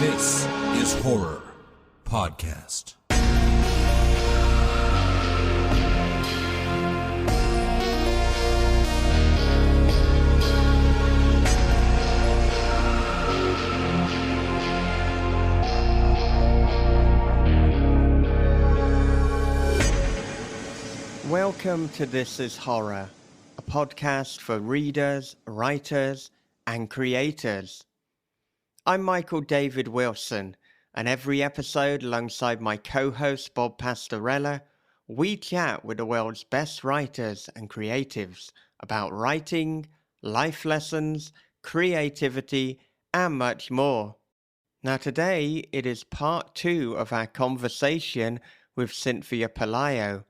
This is Horror Podcast. Welcome to This is Horror, a podcast for readers, writers, and creators. I'm Michael David Wilson, and every episode alongside my co-host Bob Pastorella, we chat with the world's best writers and creatives about writing, life lessons, creativity, and much more. Now today, it is part 2 of our conversation with Cynthia Pelayo,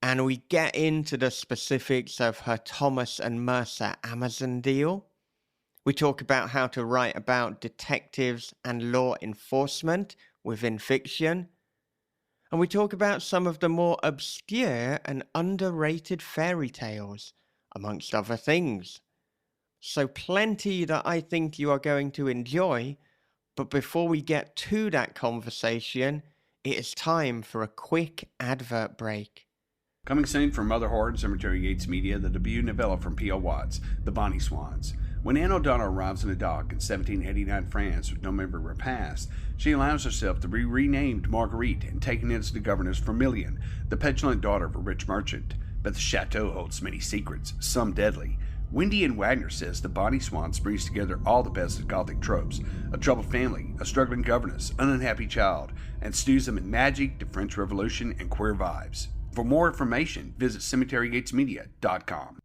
and we get into the specifics of her Thomas and Mercer Amazon deal. We talk about how to write about detectives and law enforcement within fiction. And we talk about some of the more obscure and underrated fairy tales, amongst other things. So plenty that I think you are going to enjoy. But before we get to that conversation, it is time for a quick advert break. Coming soon from Mother Horror and Cemetery Gates Media, the debut novella from P.O. Watts, The Bonnie Swans. When Anne O'Donnell arrives in a dock in 1789 France with no member of her past, she allows herself to be renamed Marguerite and taken as the governess for Million, the petulant daughter of a rich merchant. But the chateau holds many secrets, some deadly. Wendy and Wagner says The Bonnie Swans brings together all the best of Gothic tropes, a troubled family, a struggling governess, an unhappy child, and stews them in magic, the French Revolution, and queer vibes. For more information, visit cemeterygatesmedia.com.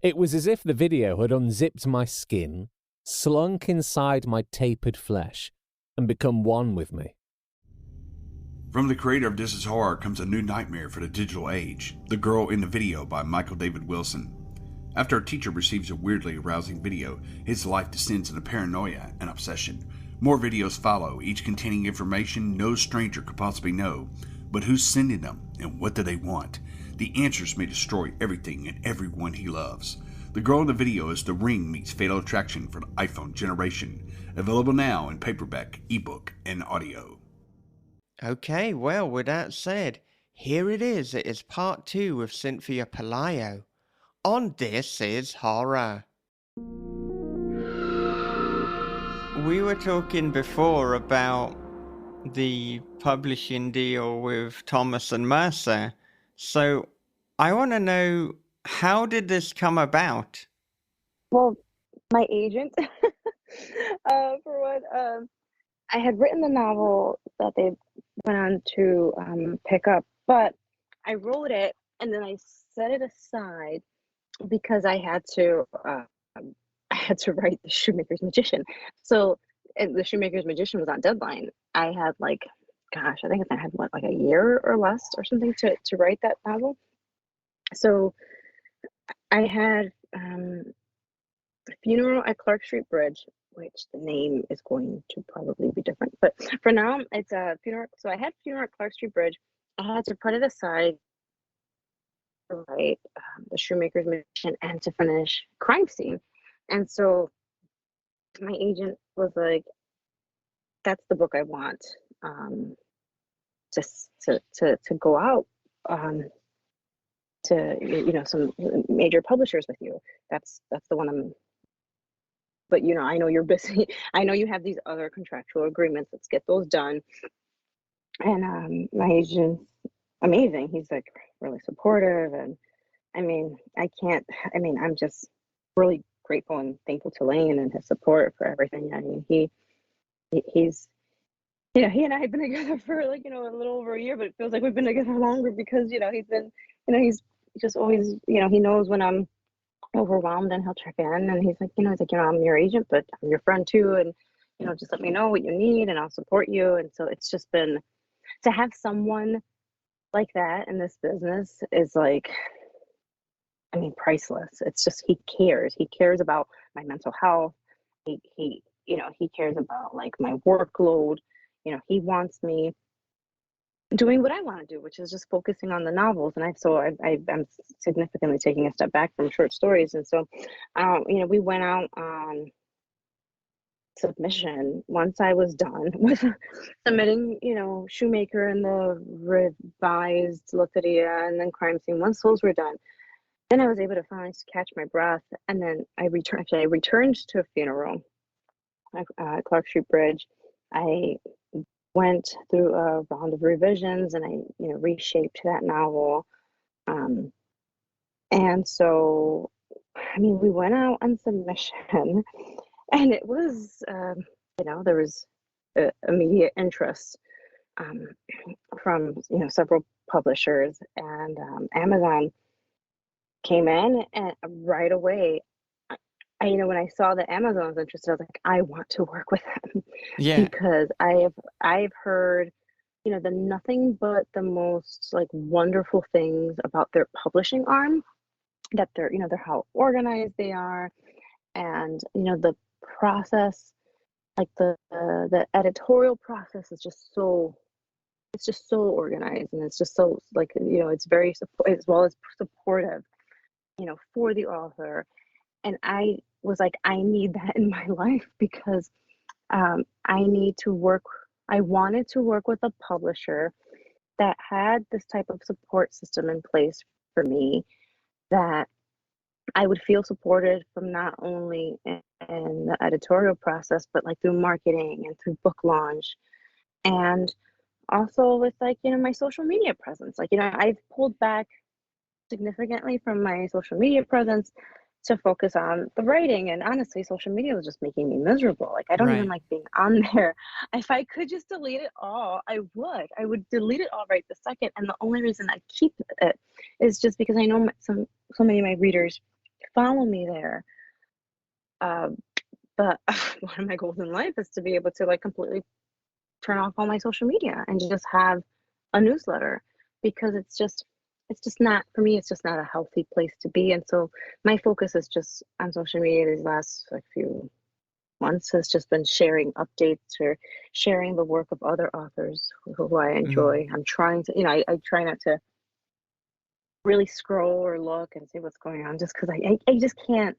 It was as if the video had unzipped my skin, slunk inside my tapered flesh, and become one with me. From the creator of This is Horror comes a new nightmare for the digital age, The Girl in the Video by Michael David Wilson. After a teacher receives a weirdly arousing video, his life descends into paranoia and obsession. More videos follow, each containing information no stranger could possibly know. But who's sending them, and what do they want? The answers may destroy everything and everyone he loves. The Girl in the Video is The Ring meets Fatal Attraction for the iPhone generation. Available now in paperback, ebook, and audio. Okay, well, with that said, here it is. It is part 2 with Cynthia Pelayo on This is Horror. We were talking before about the publishing deal with Thomas and Mercer. So I want to know, how did this come about? Well, my agent, for what, I had written the novel that they went on to pick up, but I wrote it and then I set it aside because I had to write The Shoemaker's Magician. So, and The Shoemaker's Magician was on deadline. I had I think I had a year or less or something to write that novel. So I had a funeral at Clark Street Bridge, which the name is going to probably be different, but for now it's a funeral. So I had funeral at Clark Street Bridge. I had to put it aside to write The Shoemaker's Magician and to finish Crime Scene. And so my agent was like, that's the book I want just to go out to some major publishers with you. That's the one I'm. But I know you're busy. I know you have these other contractual agreements. Let's get those done. And my agent's amazing. He's really supportive, and I'm just really grateful and thankful to Lane and his support for everything. I mean, he's he and I have been together for a little over a year, but it feels like we've been together longer because he's been he's just always he knows when I'm overwhelmed and he'll check in, and he's like I'm your agent, but I'm your friend too, and just let me know what you need and I'll support you. And so it's just been to have someone like that in this business is priceless. It's just he cares about my mental health. He cares about my workload. He wants me doing what I want to do, which is just focusing on the novels. And I'm significantly taking a step back from short stories. And so, we went out on submission, once I was done with submitting, Shoemaker and the revised Loteria and then Crime Scene, once those were done, then I was able to finally catch my breath. And then I returned to a funeral at Clark Street Bridge. I went through a round of revisions and I, reshaped that novel. And so, we went out on submission and it was, there was immediate interest from, several publishers, and Amazon came in, and right away, when I saw that Amazon was interested, I was like, I want to work with them. Yeah. Because I've heard, the nothing but the most like wonderful things about their publishing arm, that they're how organized they are, and the process, like the editorial process is just so, it's just so organized, and it's just so like, it's very as well as supportive, for the author. And I was like, I need that in my life, because I wanted to work with a publisher that had this type of support system in place for me, that I would feel supported from not only in the editorial process, but like through marketing and through book launch, and also with like, my social media presence. Like, I've pulled back significantly from my social media presence to focus on the writing. And honestly, social media was just making me miserable. Like, I don't even like being on there. If I could just delete it all, I would delete it all right this second. And the only reason I keep it is just because I know so many of my readers follow me there. But one of my goals in life is to be able to like completely turn off all my social media and just have a newsletter, because it's just not, for me, it's just not a healthy place to be. And so my focus is just on social media these last like few months has just been sharing updates or sharing the work of other authors who I enjoy. I'm trying to, I try not to really scroll or look and see what's going on, just because I just can't.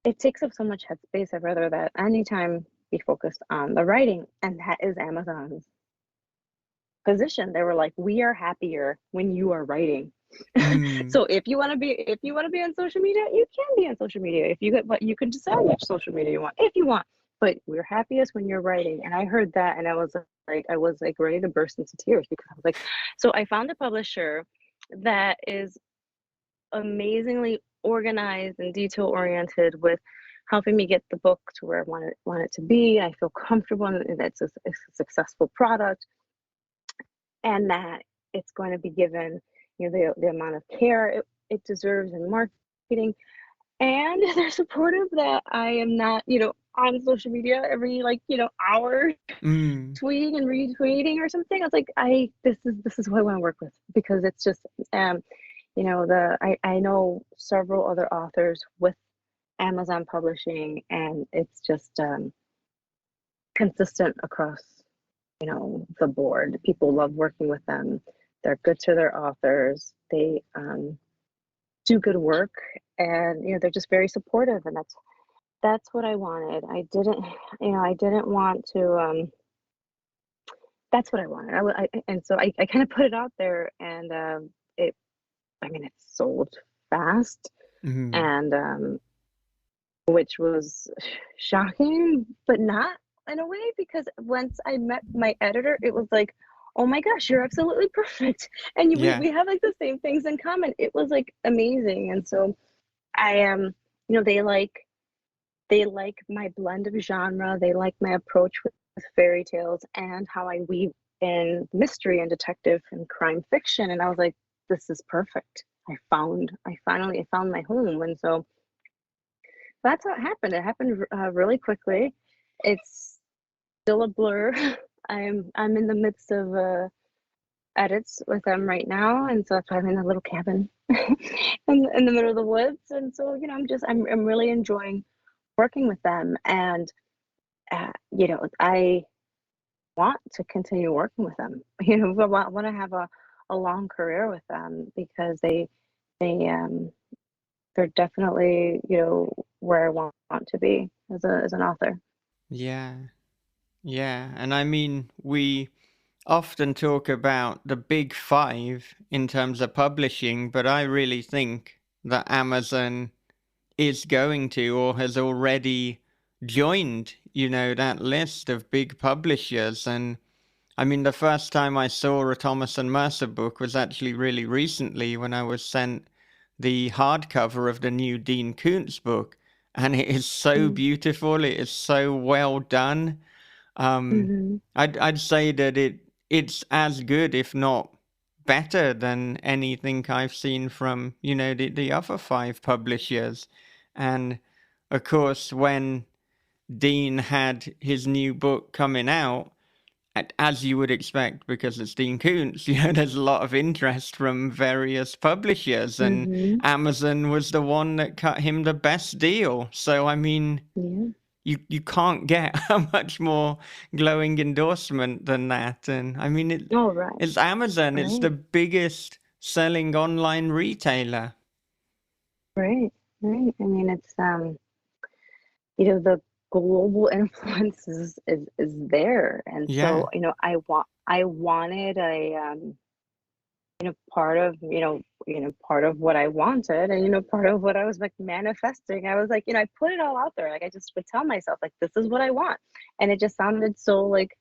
It takes up so much headspace. I'd rather that anytime be focused on the writing, and that is Amazon's position. They were like, we are happier when you are writing. So if you want to be on social media, you can be on social media. If you get, but you can decide which social media you want if you want. But we're happiest when you're writing. And I heard that, and I was like ready to burst into tears, because I was like, so I found a publisher that is amazingly organized and detail oriented with helping me get the book to where I want it to be. I feel comfortable that it's a successful product, and that it's going to be given, the amount of care it deserves in marketing. And they're supportive that I am not, on social media every hour tweeting and retweeting or something. I was like, this is who I want to work with, because it's just I know several other authors with Amazon publishing, and it's just consistent across the board. People love working with them. They're good to their authors. They do good work, and they're just very supportive, and that's what I wanted. I didn't want to. That's what I wanted. And so I kind of put it out there, and it sold fast, and which was shocking, but not in a way, because once I met my editor, it was like, oh my gosh, you're absolutely perfect, and we have like the same things in common. It was like amazing. And so I am, they like my blend of genre. They like my approach with fairy tales and how I weave in mystery and detective and crime fiction. And I was like, this is perfect. I finally found my home. And so that's how it happened. It happened really quickly. It's still a blur. I'm in the midst of edits with them right now, and so that's why I'm in a little cabin in the middle of the woods. And so I'm really enjoying working with them, and I want to continue working with them. I want to have a long career with them, because they're definitely where I want to be as an author. Yeah. Yeah. And I mean, we often talk about the big five in terms of publishing, but I really think that Amazon is going to or has already joined, that list of big publishers. And I mean, the first time I saw a Thomas and Mercer book was actually really recently when I was sent the hardcover of the new Dean Koontz book. And it is so Mm. beautiful. It is so well done. Mm-hmm. I'd say that it's as good, if not better, than anything I've seen from the other five publishers. And of course, when Dean had his new book coming out, as you would expect, because it's Dean Koontz, there's a lot of interest from various publishers, and Mm-hmm. Amazon was the one that cut him the best deal. So I mean, Yeah. you can't get a much more glowing endorsement than that. And I mean, Oh, right. it's Amazon. It's Right. the biggest selling online retailer. Right. Right. I mean, it's the global influence is there, and Yeah, so I wanted a part of what I wanted, and part of what I was like manifesting. I was like, I put it all out there. Like I just would tell myself like, this is what I want, and it just sounded so like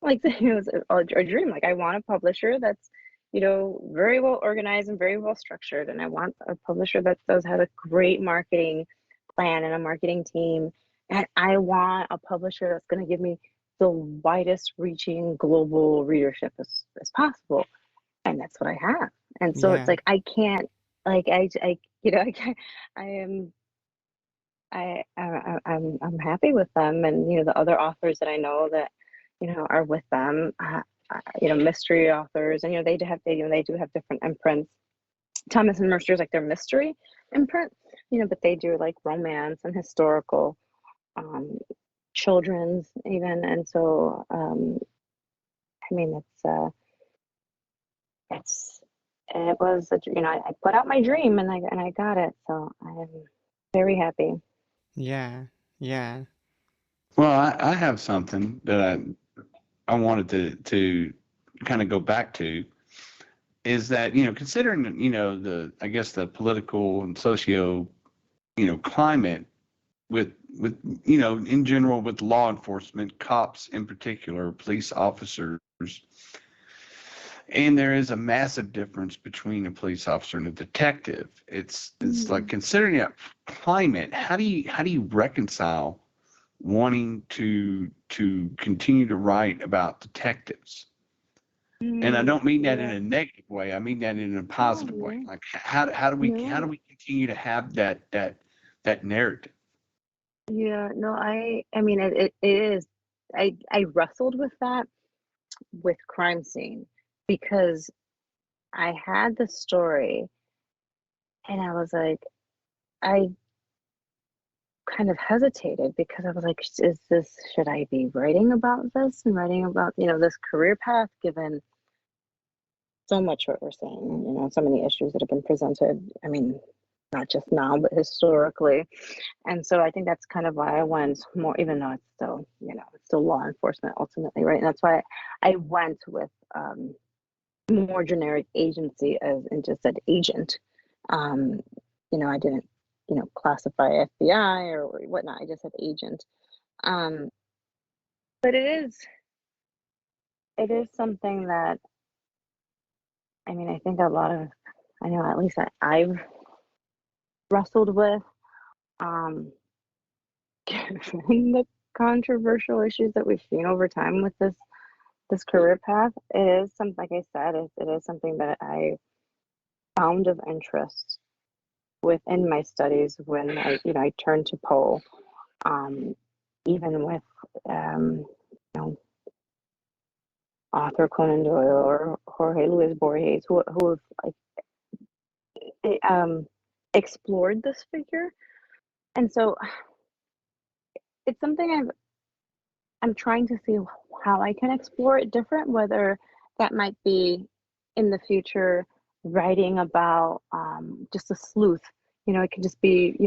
it was a dream. Like I want a publisher that's very well organized and very well structured, and I want a publisher that does have a great marketing plan and a marketing team, and I want a publisher that's going to give me the widest reaching global readership as possible, and that's what I have. And so it's yeah, like I can't, like I I can't, I am I'm happy with them, and the other authors that I know that are with them, mystery authors, and they do have different imprints. Thomas and Mercer is like their mystery imprint, but they do like romance and historical, um, children's even, and so I mean it's it was I put out my dream, and I got it, so I am very happy. yeah, yeah, Well, I have something that I wanted to kind of go back to is that, considering, the, I guess the political and socio, climate with, in general with law enforcement, cops in particular, police officers, and there is a massive difference between a police officer and a detective. It's like, Mm. considering that climate, how do you reconcile wanting to continue to write about detectives? And I don't mean that in Yeah. a negative way. I mean that in a No, positive way. no, Like how do we no. continue to have that narrative? Yeah, no, I mean it is. I wrestled with that with Crime Scene, because I had the story, and I was like, I kind of hesitated because I was like, should I be writing about this and writing about, this career path, given so much what we're seeing, so many issues that have been presented. I mean, not just now, but historically. And so I think that's kind of why I went more, even though it's still, it's still law enforcement ultimately, right? And that's why I went with more generic agency as and just said agent. Um, I didn't, classify FBI or whatnot. I just said agent. Um, but it is something that, I mean, I think a lot of, I know at least I've wrestled with, um, given the controversial issues that we've seen over time with this career path. It is something, like I said, it is something that I found of interest within my studies when I turned to Poe, um, even with you know author Conan Doyle or Jorge Luis Borges, who have like um, explored this figure, and so it's something I'm trying to see how I can explore it different, whether that might be in the future writing about just a sleuth. It could just be,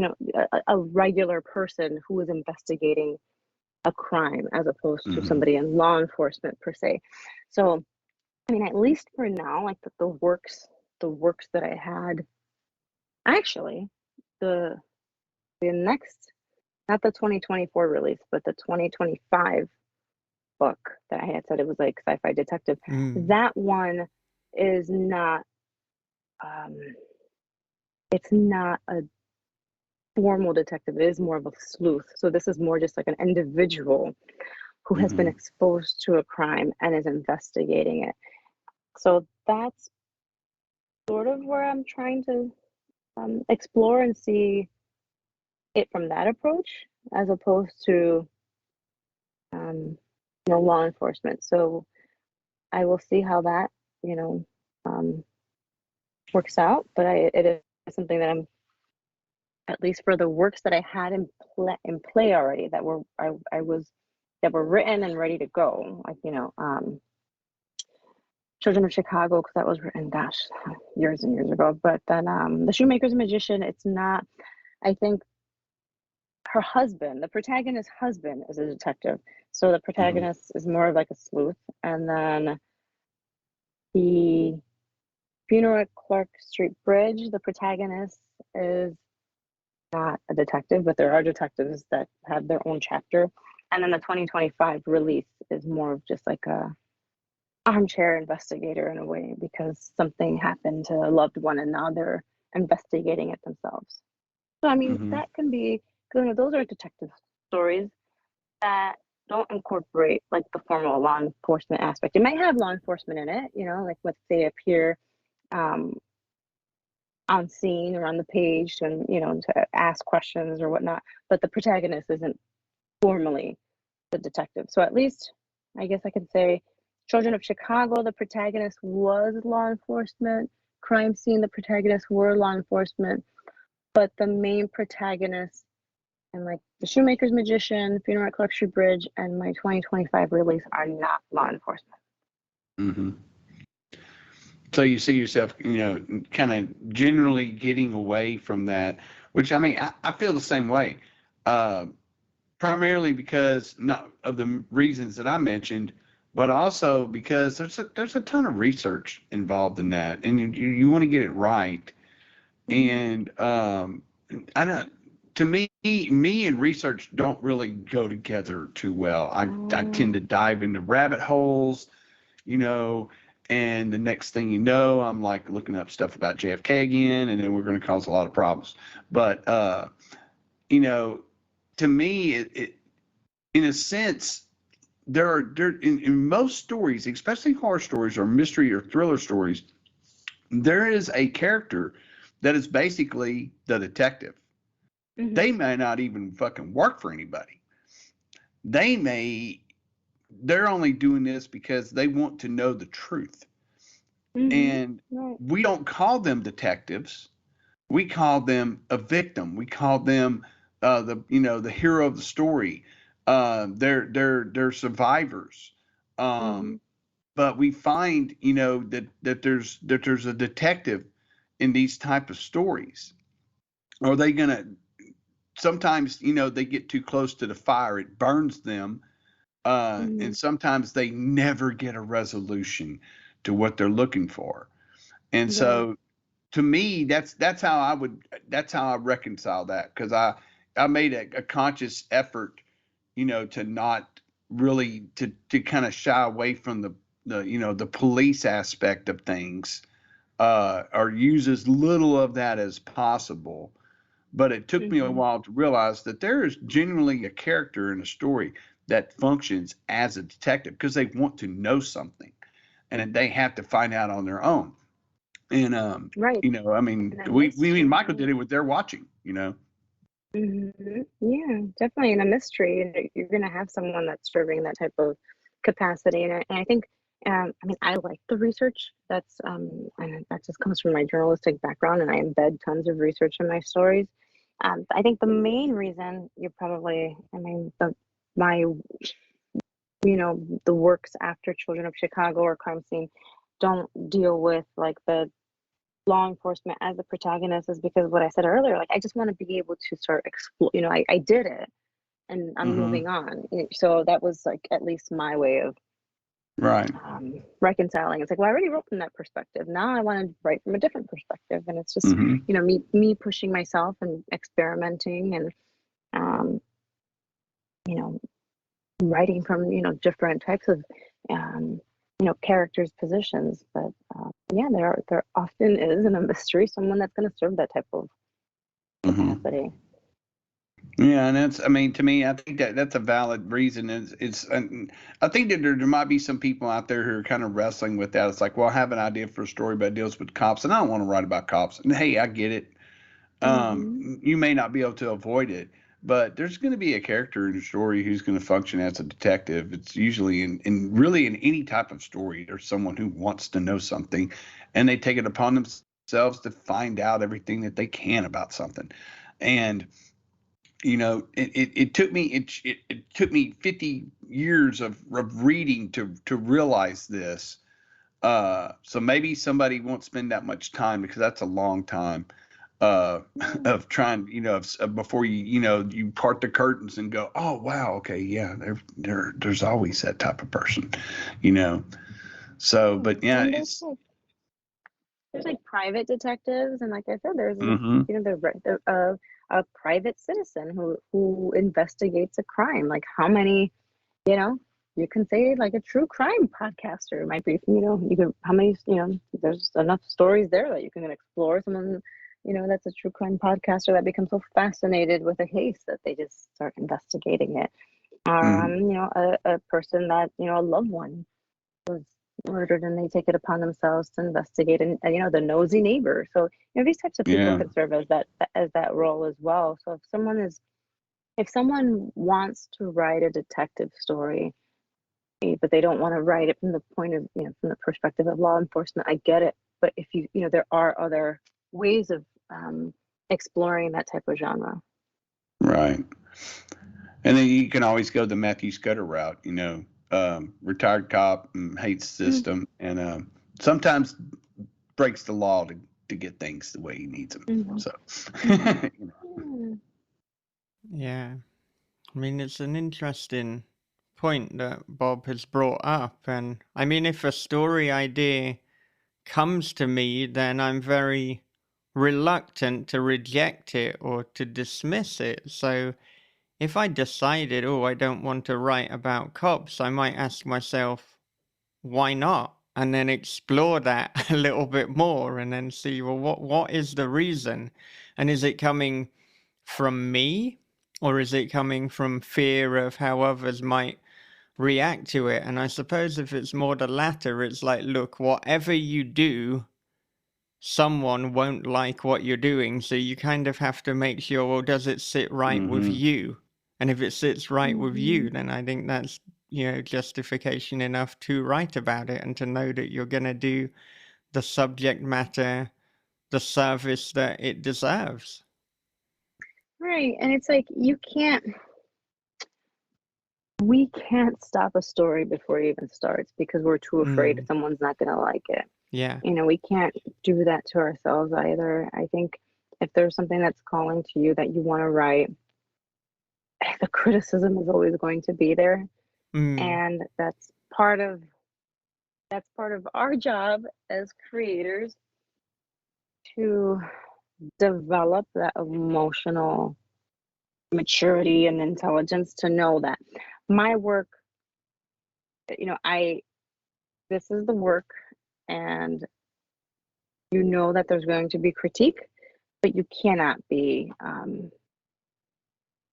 a regular person who is investigating a crime as opposed to somebody in law enforcement per se. So, I mean, at least for now, like the works that I had, actually, the next, not the 2024 release, but the 2025 book that I had said it was like sci-fi detective. That one is not, it's not a formal detective. It is more of a sleuth. So this is more just like an individual who has been exposed to a crime and is investigating it. So that's sort of where I'm trying to explore and see it from that approach, as opposed to law enforcement. So I will see how that works out. But it is something that I'm, at least for the works that I had in play already, that were that were written and ready to go, like Children of Chicago, because that was written, gosh, years and years ago. But then The Shoemaker's Magician, it's not, I think her husband, the protagonist's husband, is a detective. So the protagonist is more of like a sleuth. And then the Funeral at Clark Street Bridge, the protagonist is not a detective, but there are detectives that have their own chapter. And then the 2025 release is more of just like a armchair investigator in a way, because something happened to a loved one and now they're investigating it themselves. So I mean, that can be, those are detective stories that don't incorporate like the formal law enforcement aspect. It might have law enforcement in it, like what they appear on scene or on the page and to ask questions or whatnot, but the protagonist isn't formally the detective. So at least I guess I can say Children of Chicago, the protagonist was law enforcement. Crime Scene, the protagonists were law enforcement, but the main protagonist and like The Shoemaker's Magician, Funeral at Clark Street Bridge, and my 2025 release are not law enforcement. So you see yourself, kind of generally getting away from that, which I mean, I feel the same way, primarily because not of the reasons that I mentioned, but also because there's a ton of research involved in that, and you want to get it right. And I don't. To me and research don't really go together too well. I tend to dive into rabbit holes, and the next thing you know, I'm like looking up stuff about JFK again, and then we're going to cause a lot of problems. But to me, it in a sense, there are in most stories, especially horror stories or mystery or thriller stories, there is a character that is basically the detective. They may not even fucking work for anybody. They're only doing this because they want to know the truth. And we don't call them detectives. We call them a victim. We call them the hero of the story. They're survivors. But we find that there's a detective in these type of stories. Are they gonna? Sometimes they get too close to the fire, it burns them, and sometimes they never get a resolution to what they're looking for. And so to me, that's how I reconcile that, because I made a conscious effort, to not really to kind of shy away from the police aspect of things, or use as little of that as possible. But it took me a while to realize that there is genuinely a character in a story that functions as a detective because they want to know something, and they have to find out on their own. And I mean, we Michael did it with They're Watching. Yeah, definitely. In a mystery, you're going to have someone that's serving that type of capacity. And I think, I mean, I like the research. And that just comes from my journalistic background, and I embed tons of research in my stories. I think the main reason the works after Children of Chicago or Crime Scene don't deal with like the law enforcement as the protagonist is because what I said earlier, like I just want to be able to start explore, I did it. and I'm Mm-hmm. moving on. So that was like at least my way of Right. reconciling. It's like, well, I already wrote from that perspective. Now I want to write from a different perspective, and it's just Mm-hmm. you know me pushing myself and experimenting and you know writing from different types of characters positions. But yeah, there often is in a mystery someone that's going to serve that type of capacity. Yeah, and that's, I mean, to me, I think that's a valid reason. I think that there might be some people out there who are kind of wrestling with that. It's like, well, I have an idea for a story, but it deals with cops, and I don't want to write about cops. And hey, I get it. You may not be able to avoid it, but there's going to be a character in the story who's going to function as a detective. It's usually really in any type of story, there's someone who wants to know something, and they take it upon themselves to find out everything that they can about something. And it took me it took me 50 years of reading to realize this. So maybe somebody won't spend that much time, because that's a long time of trying, before you part the curtains and go, oh wow, okay, yeah, there's always that type of person, So, but yeah, And it's there's like private detectives, and like I said, there's mm-hmm. a private citizen who investigates a crime. Like how many, you can say like a true crime podcaster might be, you can, how many, there's enough stories there that you can explore. Someone, that's a true crime podcaster that becomes so fascinated with a case that they just start investigating it. Or, a person that, a loved one was murdered and they take it upon themselves to investigate, and the nosy neighbor. So these types of people can serve as that role as well. So if someone wants to write a detective story, but they don't want to write it from the point of from the perspective of law enforcement, I get it. But if there are other ways of exploring that type of genre. Right. And then you can always go the Matthew Scudder route, retired cop and hates the system, and sometimes breaks the law to get things the way he needs them. So, Yeah. I mean, it's an interesting point that Bob has brought up. And I mean, if a story idea comes to me, then I'm very reluctant to reject it or to dismiss it. So if I decided, oh, I don't want to write about cops, I might ask myself, why not? And then explore that a little bit more and then see, well, what is the reason? And is it coming from me, or is it coming from fear of how others might react to it? And I suppose if it's more the latter, it's like, look, whatever you do, someone won't like what you're doing. So you kind of have to make sure, well, does it sit right with you? And if it sits right with you, then I think that's, justification enough to write about it and to know that you're going to do the subject matter the service that it deserves. Right. And it's like we can't stop a story before it even starts because we're too afraid someone's not going to like it. Yeah. We can't do that to ourselves either. I think if there's something that's calling to you that you want to write, the criticism is always going to be there. And that's part of our job as creators, to develop that emotional maturity and intelligence to know that my work, this is the work, and that there's going to be critique, but you cannot be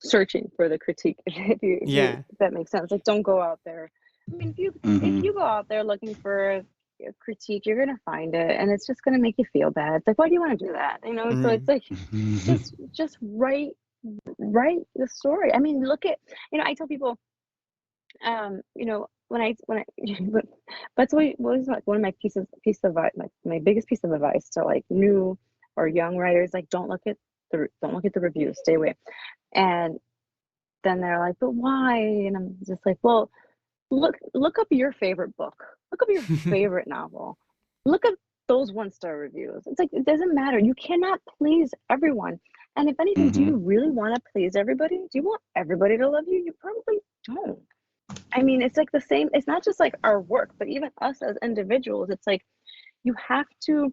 searching for the critique, if that makes sense. Like, don't go out there. I mean, if you go out there looking for a critique, you're gonna find it, and it's just gonna make you feel bad. It's like, why do you want to do that? So it's like, just write the story. I mean, look at, I tell people, when I that's what was like one of my my biggest piece of advice to like new or young writers, like don't look at the reviews, stay away. And then they're like, but why? And I'm just like, well, look up your favorite book, look up your favorite novel, look at those 1-star reviews. It's like, it doesn't matter. You cannot please everyone. And if anything, do you really want to please everybody? Do you want everybody to love you? You probably don't. I mean, it's like the same, it's not just like our work, but even us as individuals. It's like you have to,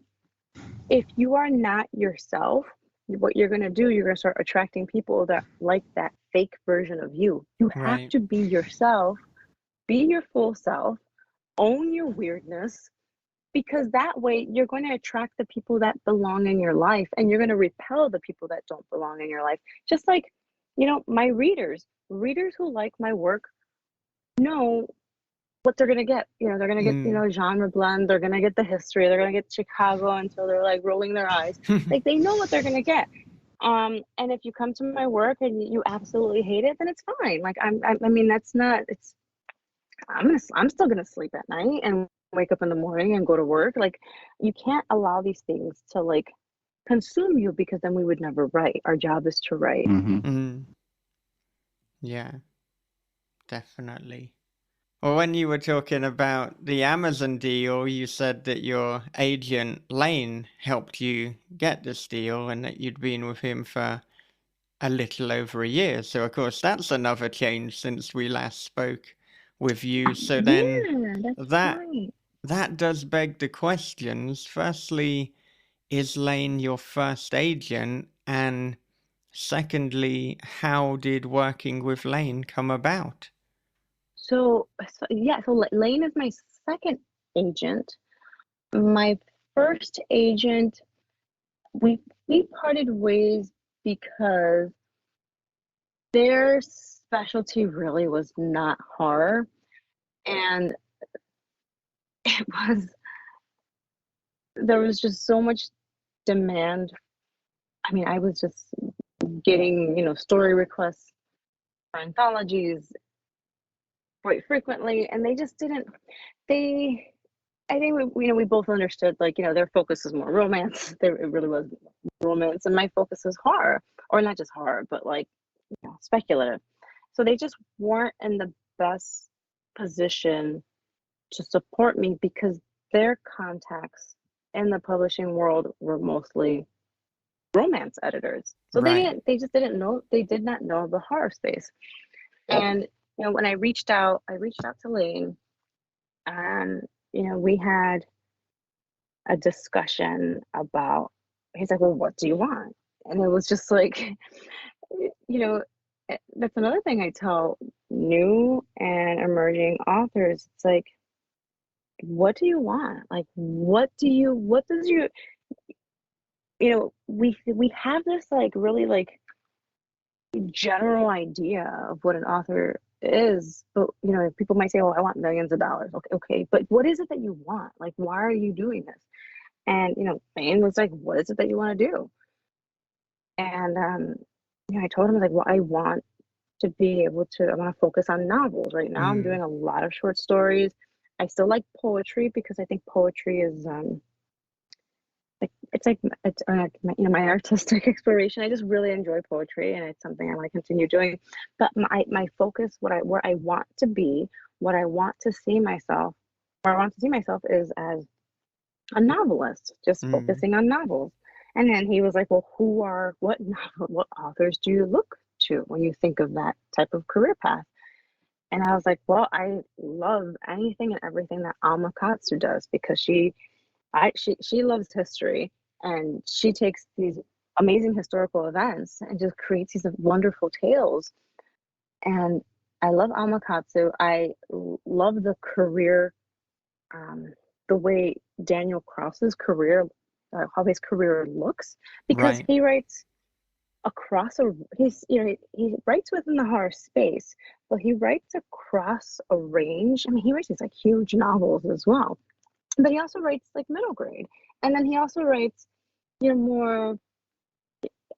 if you are not yourself, what you're going to do, you're going to start attracting people that like that fake version of you. You have Right. to be yourself, be your full self, own your weirdness, because that way you're going to attract the people that belong in your life, and you're going to repel the people that don't belong in your life. Just like, you know, my readers who like my work know what they're going to get. You know, they're going to get, you know, genre blend, they're going to get the history, they're going to get Chicago until they're like rolling their eyes. Like, they know what they're going to get. And if you come to my work and you absolutely hate it, then it's fine. Like, I mean, that's not, it's, I'm still going to sleep at night and wake up in the morning and go to work. Like, you can't allow these things to like consume you, because then we would never write. Our job is to write. Yeah, definitely. Well, when you were talking about the Amazon deal, you said that your agent Lane helped you get this deal and that you'd been with him for a little over a year. So, of course, that's another change since we last spoke with you. So then Yeah, that's that right. that does beg the questions. Firstly, is Lane your first agent? And secondly, how did working with Lane come about? So Lane is my second agent. My first agent, we parted ways because their specialty really was not horror, and there was just so much demand. I mean, I was just getting, you know, story requests for anthologies quite frequently, and they just didn't, I think we both understood, like, you know, their focus is more romance. It really was romance, and my focus is horror, or not just horror, but like, you know, speculative. So they just weren't in the best position to support me, because their contacts in the publishing world were mostly romance editors. So Right. they just didn't know, they did not know the horror space. And, you know, when I reached out to Lane, and, you know, we had a discussion about, he's like, well, what do you want? And it was just like, you know, that's another thing I tell new and emerging authors. It's like, what do you want? Like, what does you, you know, we have this like really like general idea of what an author is, but, you know, people might say, oh, I want millions of dollars. Okay, but what is it that you want? Like, why are you doing this? And, you know, Lane was like, what is it that you want to do? And you know, I told him, like, well, I want to focus on novels. Right now I'm doing a lot of short stories. I still like poetry, because I think poetry is it's you know, my artistic exploration. I just really enjoy poetry, and it's something I want to continue doing. But my focus, where I want to be, what I want to see myself, where I want to see myself is as a novelist, just focusing on novels. And then he was like, well, what authors do you look to when you think of that type of career path? And I was like, well, I love anything and everything that Alma Katsu does, because she loves history, and she takes these amazing historical events and just creates these wonderful tales. And I love Alma Katsu. I love the career, the way Daniel Krause's career, how his career looks, because Right. he writes he writes within the horror space, but he writes across a range. I mean, he writes these like huge novels as well, but he also writes like middle grade, and then he also writes, you know, more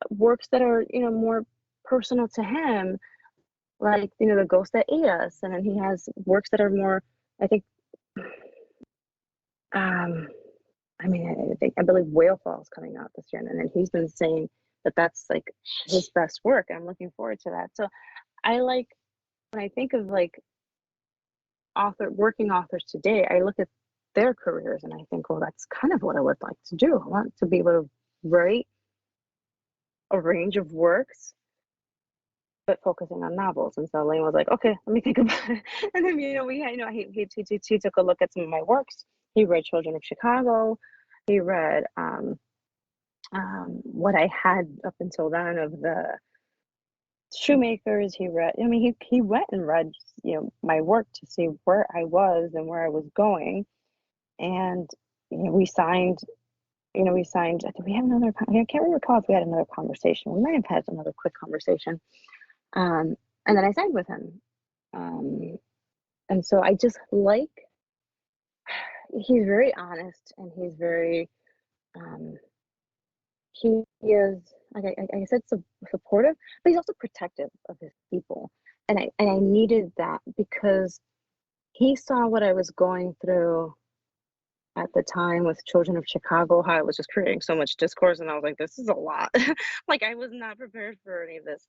works that are, you know, more personal to him, like, you know, The Ghost That Ate Us. And then he has works that are more, I think, I mean, I believe Whale Falls coming out this year, and then he's been saying that that's like his best work, and I'm looking forward to that. So I like, when I think of like working authors today, I look at their careers and I think, well, that's kind of what I would like to do. I want to be able to write a range of works, but focusing on novels. And so Lane was like, okay, let me think about it. And then, he took a look at some of my works. He read Children of Chicago. He read what I had up until then of the Shoemakers. He read, he went and read, my work to see where I was and where I was going. And, we signed, I think we had another, I can't recall if we had another conversation. We might have had another quick conversation. And then I signed with him. And so I just he's very honest, and he's very, he is, like I said, supportive, but he's also protective of his people. And I needed that because he saw what I was going through at the time with Children of Chicago, how I was just creating so much discourse, and I was like, this is a lot. Like, I was not prepared for any of this.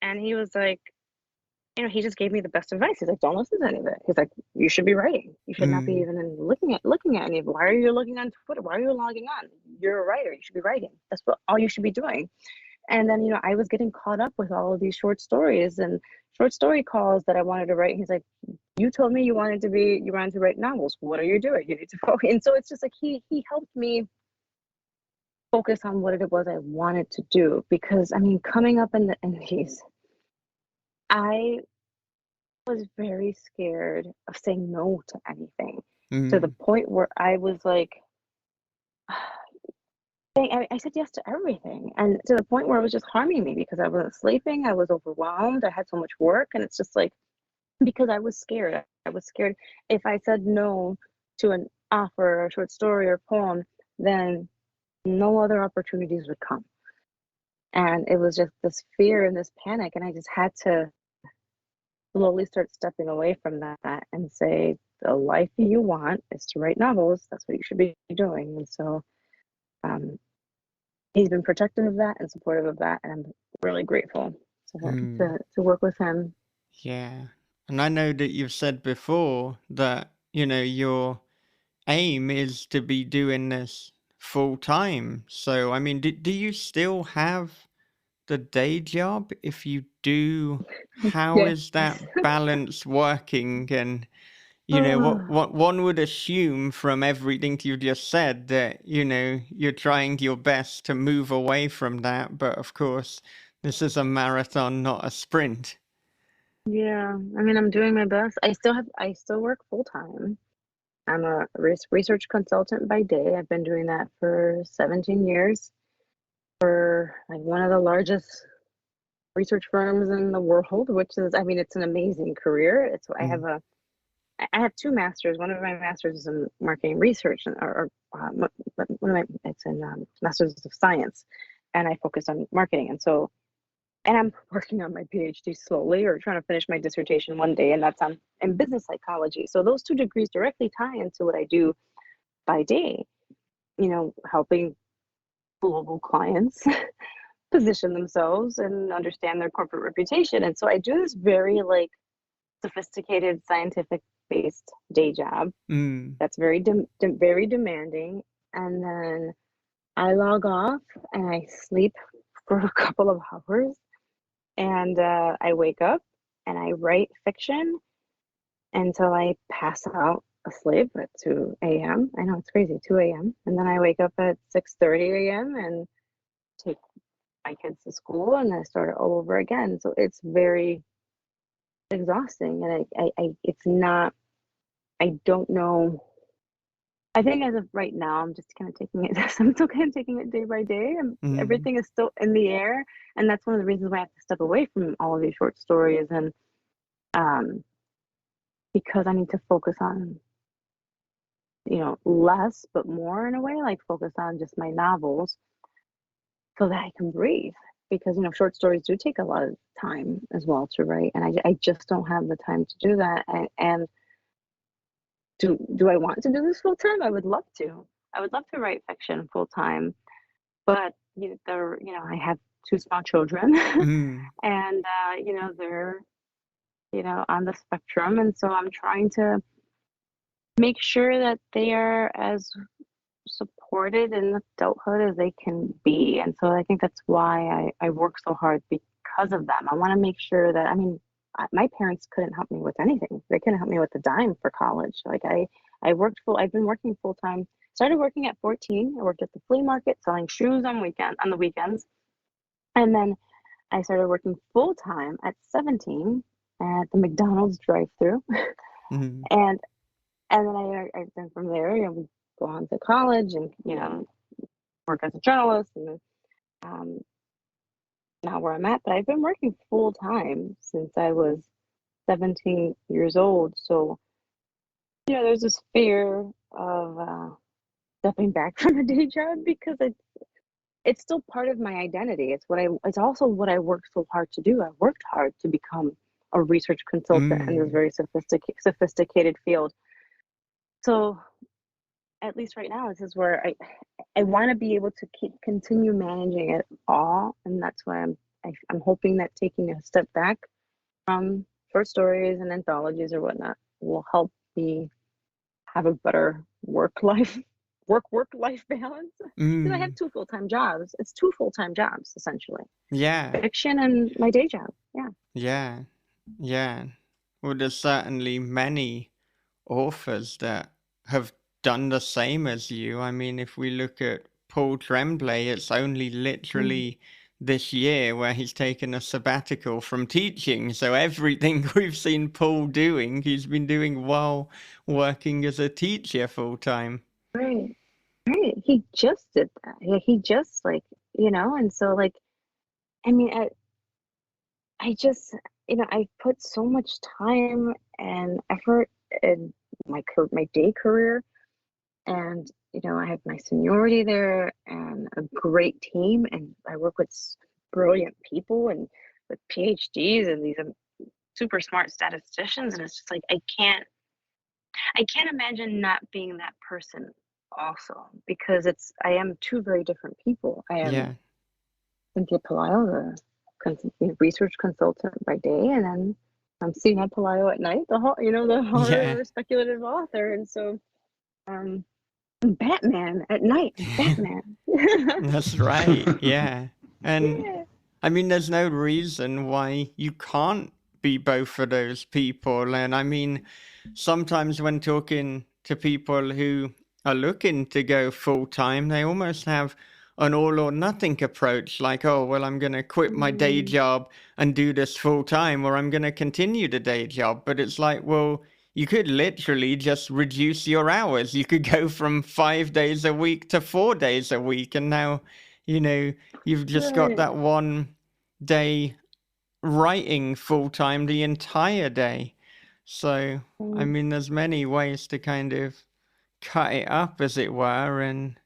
And he was like, he just gave me the best advice. He's like, don't listen to any of it. He's like, you should be writing. You should not be even looking at any of it. Why are you looking on Twitter? Why are you logging on? You're a writer. You should be writing. That's all you should be doing. And then, I was getting caught up with all of these short stories and short story calls that I wanted to write. He's like, you told me you wanted to write novels. What are you doing? You need to focus. And so it's just like, he helped me focus on what it was I wanted to do. Because coming up in these, I was very scared of saying no to anything, to the point where I was like, I said yes to everything, and to the point where it was just harming me because I wasn't sleeping, I was overwhelmed, I had so much work, and it's just like, because I was scared. I was scared if I said no to an offer or a short story or poem, then no other opportunities would come. And it was just this fear and this panic, and I just had to slowly start stepping away from that and say, the life you want is to write novels. That's what you should be doing. And so he's been protective of that and supportive of that, and I'm really grateful to work with him. Yeah. And I know that you've said before that, your aim is to be doing this full time. So, do you still have the day job? If you do, how is that balance working? And what one would assume from everything you just said, that you're trying your best to move away from that, but of course this is a marathon, not a sprint. Yeah, I'm doing my best. I still work full time. I'm a research consultant by day. I've been doing that for 17 years for one of the largest research firms in the world, which is, it's an amazing career. I have two masters. One of my masters is in marketing research, it's in masters of science, and I focus on marketing. And I'm working on my PhD slowly, or trying to finish my dissertation one day, and that's in business psychology. So those two degrees directly tie into what I do by day, helping global clients position themselves and understand their corporate reputation. And so I do this very sophisticated scientific based day job that's very very demanding, and then I log off and I sleep for a couple of hours, and I wake up and I write fiction until I pass out asleep at 2 a.m. I know, it's crazy, 2 a.m. And then I wake up at 6:30 a.m. and take my kids to school, and I start it all over again. So it's very exhausting, and it's not, I don't know. I think as of right now, I'm just kind of taking it. I'm still kind of taking it day by day, and everything is still in the air. And that's one of the reasons why I have to step away from all of these short stories, and because I need to focus on, less but more, in a way, focus on just my novels, so that I can breathe. Because short stories do take a lot of time as well to write, and I just don't have the time to do that. And do I want to do this full time? I would love to. I would love to write fiction full time, but I have two small children, and they're on the spectrum, and so I'm trying to make sure that they are as supportive supported in adulthood as they can be. And so I think that's why I work so hard because of them. I want to make sure that, I mean, my parents couldn't help me with anything. They couldn't help me with a dime for college. Like I've been working full time. Started working at 14. I worked at the flea market selling shoes on the weekends. And then I started working full time at 17 at the McDonald's drive-through. Mhm. And then I then from there, we go on to college and, work as a journalist and um, now where I'm at. But I've been working full time since I was 17 years old. So, there's this fear of stepping back from a day job because it's still part of my identity. It's also what I worked so hard to do. I worked hard to become a research consultant in this very sophisticated field. So at least right now, this is where I want to be able to continue managing it all, and that's why I'm hoping that taking a step back from short stories and anthologies or whatnot will help me have a better work life balance. Because I have two full-time jobs. It's two full-time jobs essentially. Yeah. Fiction and my day job. Yeah. Yeah. Yeah. Well, there's certainly many authors that have done the same as you. I mean, if we look at Paul Tremblay, it's only literally this year where he's taken a sabbatical from teaching. So everything we've seen Paul doing, he's been doing while working as a teacher full time. Right. Right. He just did that. Yeah, he just and so I mean, I just, I put so much time and effort in my day career, and I have my seniority there and a great team, and I work with brilliant people and with PhDs and these super smart statisticians, and it's just like I can't imagine not being that person also, because I am two very different people. I am Yeah. Cynthia Pelayo, the research consultant by day, and then I'm Cina Pelayo at night, the horror speculative author. And so I'm Batman at night. Batman. That's right. Yeah. And Yeah. I mean, there's no reason why you can't be both of those people. And I mean, sometimes when talking to people who are looking to go full time, they almost have an all or nothing approach, like, oh, well, I'm going to quit my day job and do this full time, or I'm going to continue the day job. But it's like, well, you could literally just reduce your hours. You could go from 5 days a week to 4 days a week. And now, you've just got Right. that one day writing full time the entire day. So, I mean, there's many ways to kind of cut it up, as it were. And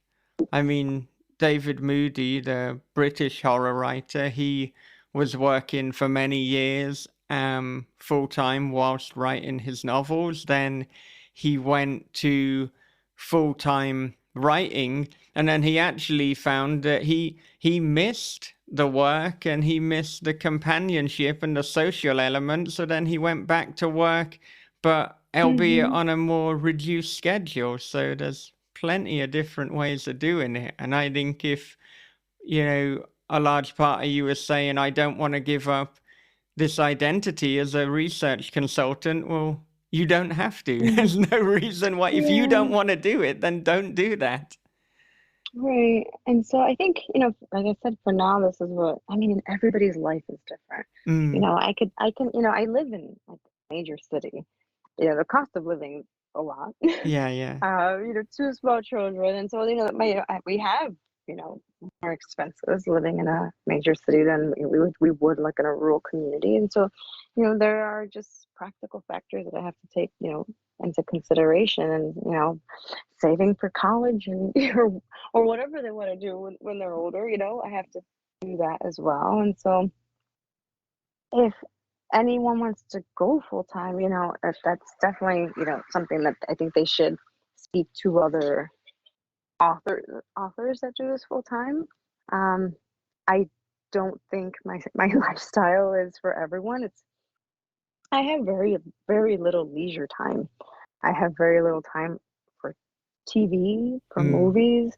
I mean, David Moody, the British horror writer, he was working for many years full time whilst writing his novels. Then he went to full time writing, and then he actually found that he missed the work and he missed the companionship and the social element. So then he went back to work, but albeit on a more reduced schedule. So there's plenty of different ways of doing it. And I think if, a large part of you is saying, I don't want to give up this identity as a research consultant, well, you don't have to. There's no reason why. If you don't want to do it, then don't do that. Right. And so I think, like I said, for now, this is what I mean, everybody's life is different. I live in like a major city. The cost of living is a lot. Yeah. Two small children. And so, we have, more expenses living in a major city than we would like in a rural community. And so, there are just practical factors that I have to take, into consideration, and, saving for college and or whatever they want to do when they're older, I have to do that as well. And so if anyone wants to go full time, that's definitely, something that I think they should speak to other authors that do this full time. I don't think my lifestyle is for everyone. I have very, very little leisure time. I have very little time for TV, for movies.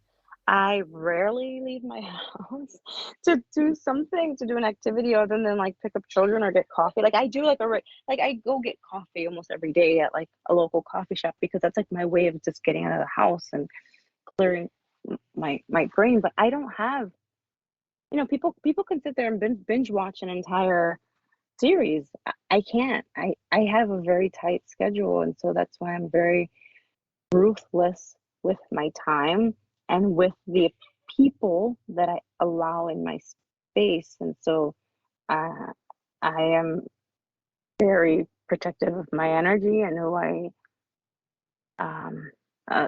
I rarely leave my house to do something, to do an activity other than like pick up children or get coffee. Like I do like like I go get coffee almost every day at like a local coffee shop because that's like my way of just getting out of the house and clearing my brain. But I don't have, people can sit there and binge watch an entire series. I can't. I have a very tight schedule, and so that's why I'm very ruthless with my time and with the people that I allow in my space. And so uh, I am very protective of my energy and who I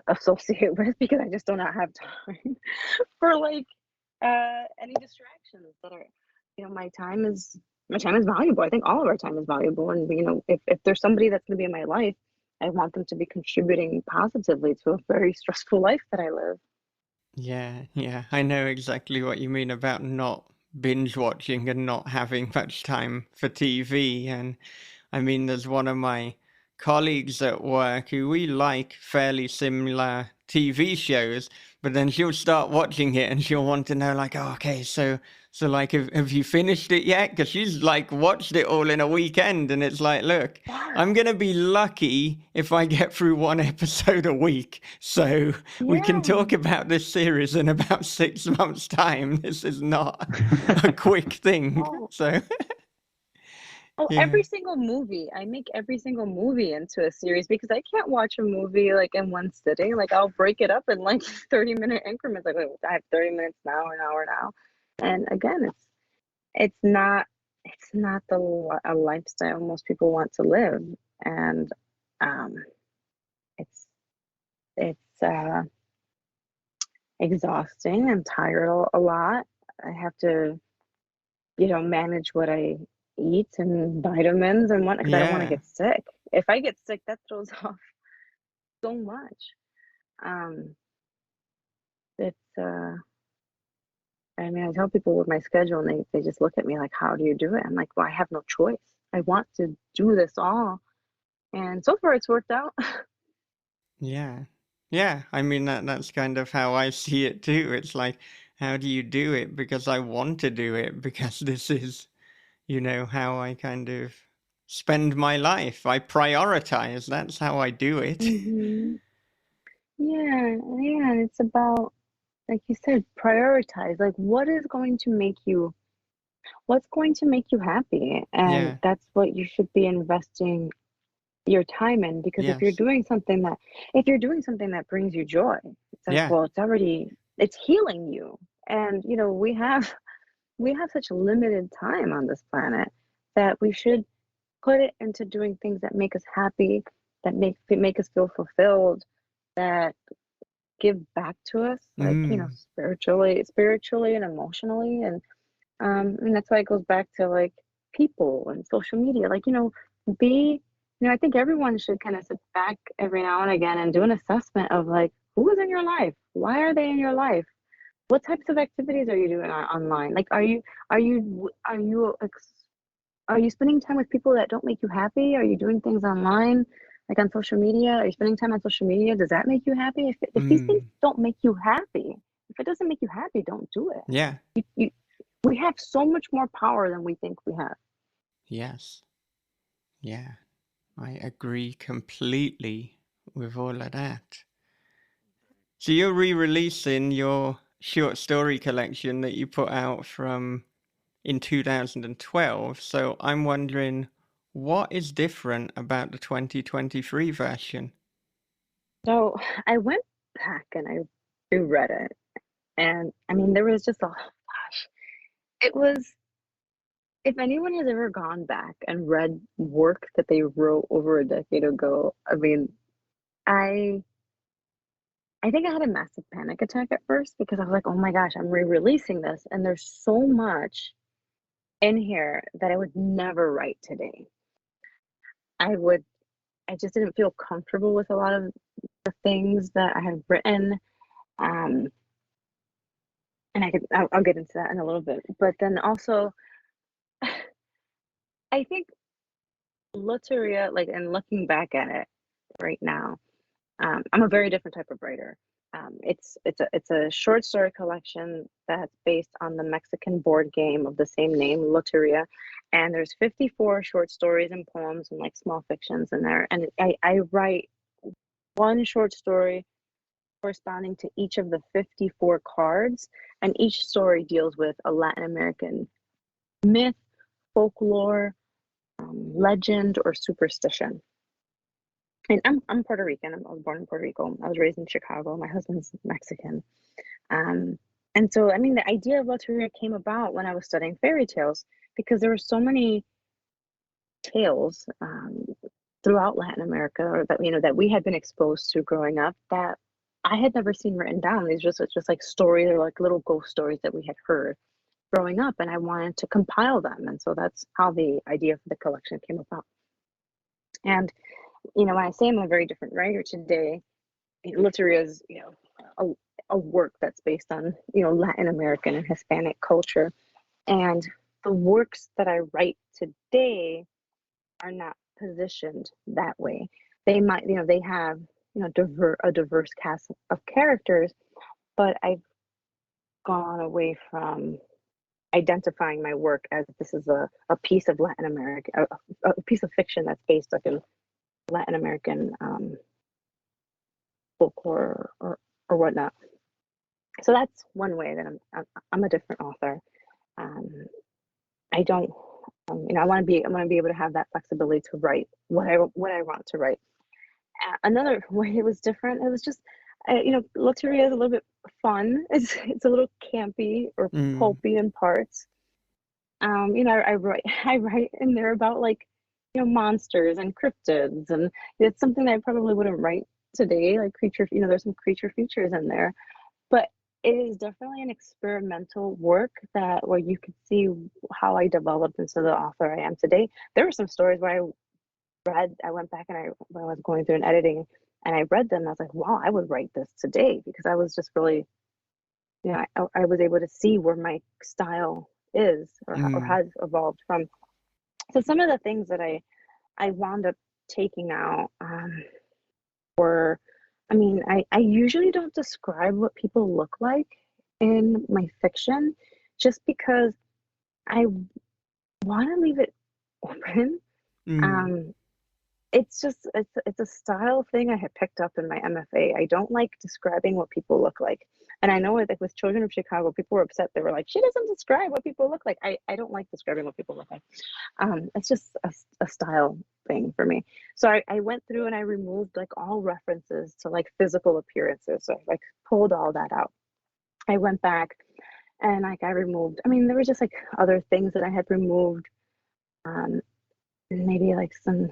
associate with, because I just do not have time for like any distractions that are, my time is valuable. I think all of our time is valuable. And, if there's somebody that's going to be in my life, I want them to be contributing positively to a very stressful life that I live. Yeah, I know exactly what you mean about not binge watching and not having much time for TV. And I mean, there's one of my colleagues at work who we like fairly similar TV shows, but then she'll start watching it and she'll want to know, like, oh, okay, so like, have you finished it yet? Because she's like watched it all in a weekend, and it's like, look, I'm gonna be lucky if I get through one episode a week. So we can Yeah. talk about this series in about 6 months' time. This is not a quick thing. Oh, So yeah. every single movie. I make every single movie into a series because I can't watch a movie like in one sitting. Like I'll break it up in like 30-minute increments. Like, wait, I have 30 minutes now, an hour now. And again, it's not a lifestyle most people want to live. And um it's it's exhausting. I'm tired a lot. I have to, manage what I eat and vitamins and what, because I don't want to Yeah. get sick. If I get sick, that throws off so much. Um, it's I mean, I tell people with my schedule, and they just look at me like, "How do you do it?" I'm like, "Well, I have no choice. I want to do this all, and so far it's worked out." Yeah. Yeah. I mean, that's kind of how I see it too. It's like, how do you do it? Because I want to do it, because this is, how I kind of spend my life. I prioritize. That's how I do it. Hmm. Yeah, yeah, and it's about, like you said, prioritize. Like, what's going to make you happy? And Yeah. that's what you should be investing your time in, because Yes. if you're doing something that brings you joy, it's like, Yeah. well, it's healing you. And we have such limited time on this planet that we should put it into doing things that make us happy, that make us feel fulfilled, that give back to us, like, Mm. spiritually and emotionally. And that's why it goes back to like people and social media. Like, be, I think everyone should kind of sit back every now and again and do an assessment of like, who is in your life? Why are they in your life? What types of activities are you doing online? Like, are you spending time with people that don't make you happy? Are you doing things online, like on social media? Are you spending time on social media? Does that make you happy? If these things Mm. don't make you happy, if it doesn't make you happy, don't do it. Yeah. We have so much more power than we think we have. Yes. Yeah. I agree completely with all of that. So you're re-releasing your short story collection that you put out from in 2012. So I'm wondering, what is different about the 2023 version? So I went back and I reread it. And I mean, there was just gosh, it was, if anyone has ever gone back and read work that they wrote over a decade ago, I mean, I I think I had a massive panic attack at first because I was like, oh my gosh, I'm re-releasing this. And there's so much in here that I would never write today. I would, I just didn't feel comfortable with a lot of the things that I had written. Um, and I'll get into that in a little bit. But then also, I think Loteria, like, and looking back at it right now, I'm a very different type of writer. It's a short story collection that's based on the Mexican board game of the same name, Loteria, and there's 54 short stories and poems and like small fictions in there. And I write one short story corresponding to each of the 54 cards, and each story deals with a Latin American myth, folklore, legend, or superstition. And I'm Puerto Rican. I was born in Puerto Rico. I was raised in Chicago. My husband's Mexican. And so, I mean, the idea of Loteria came about when I was studying fairy tales, because there were so many tales throughout Latin America, or that, you know, that we had been exposed to growing up, that I had never seen written down. These just like stories, or like little ghost stories that we had heard growing up, and I wanted to compile them. And so that's how the idea for the collection came about. And, you know, when I say I'm a very different writer today, Loteria is, you know, a work that's based on, you know, Latin American and Hispanic culture. And the works that I write today are not positioned that way. They might, you know, they have, you know, a diverse cast of characters, but I've gone away from identifying my work as this is a piece of Latin America, a piece of fiction that's based like in Latin American folklore or whatnot. So that's one way that I'm a different author. I don't, you know, I want to be able to have that flexibility to write what I want to write. Another way it was different. It was just, you know, Loteria is a little bit fun. It's a little campy or pulpy in parts. You know, I write in there about, like, you know, monsters and cryptids, and it's something that I probably wouldn't write today, like creature, you know, there's some creature features in there, but it is definitely an experimental work that where you can see how I developed into the author I am today. There were some stories where I went back and when I was going through and editing, and I read them, and I was like, wow, I would write this today, because I was just really, you know, I was able to see where my style is or has evolved from. So some of the things that I wound up taking out were, I mean, I usually don't describe what people look like in my fiction, just because I want to leave it open. It's just, it's a style thing I had picked up in my MFA. I don't like describing what people look like. And I know, like, with Children of Chicago, people were upset. They were like, she doesn't describe what people look like. I don't like describing what people look like. It's just a style thing for me. So I went through and I removed, like, all references to, like, physical appearances. So I, like, pulled all that out. I went back and, like, I removed, I mean, there were just, like, other things that I had removed. Maybe, like, some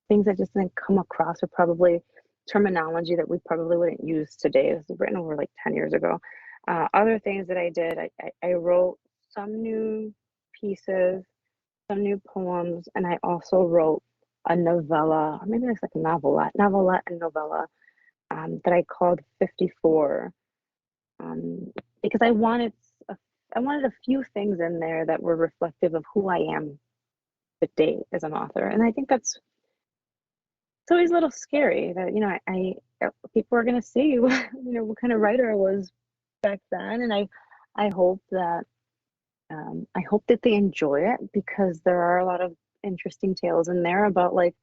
things that just didn't come across, or probably terminology that we probably wouldn't use today. This was written over like 10 years ago. Other things that I did, I wrote some new pieces, some new poems, and I also wrote a novella, or maybe it's like a novelette and novella that I called 54, because I wanted a few things in there that were reflective of who I am today as an author. And I think it's always a little scary that, you know, I people are going to see, you know, what kind of writer I was back then. And I hope that they enjoy it, because there are a lot of interesting tales in there about, like,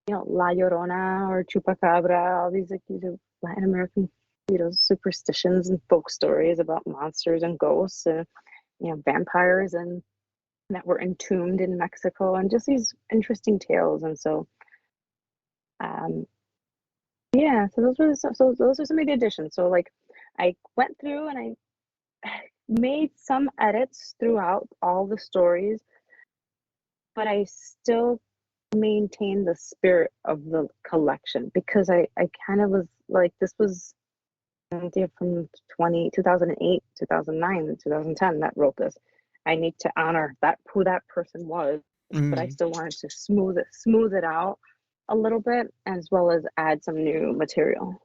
you know, La Llorona or Chupacabra, all these, like, these Latin American, you know, superstitions and folk stories about monsters and ghosts and, you know, vampires and that were entombed in Mexico, and just these interesting tales. And so yeah, so those are some of the additions. So, like, I went through and I made some edits throughout all the stories, but I still maintained the spirit of the collection, because I kind of was like, this was an idea from 2008, 2009, and 2010 that wrote this. I need to honor that, who that person was, but I still wanted to smooth it out a little bit, as well as add some new material.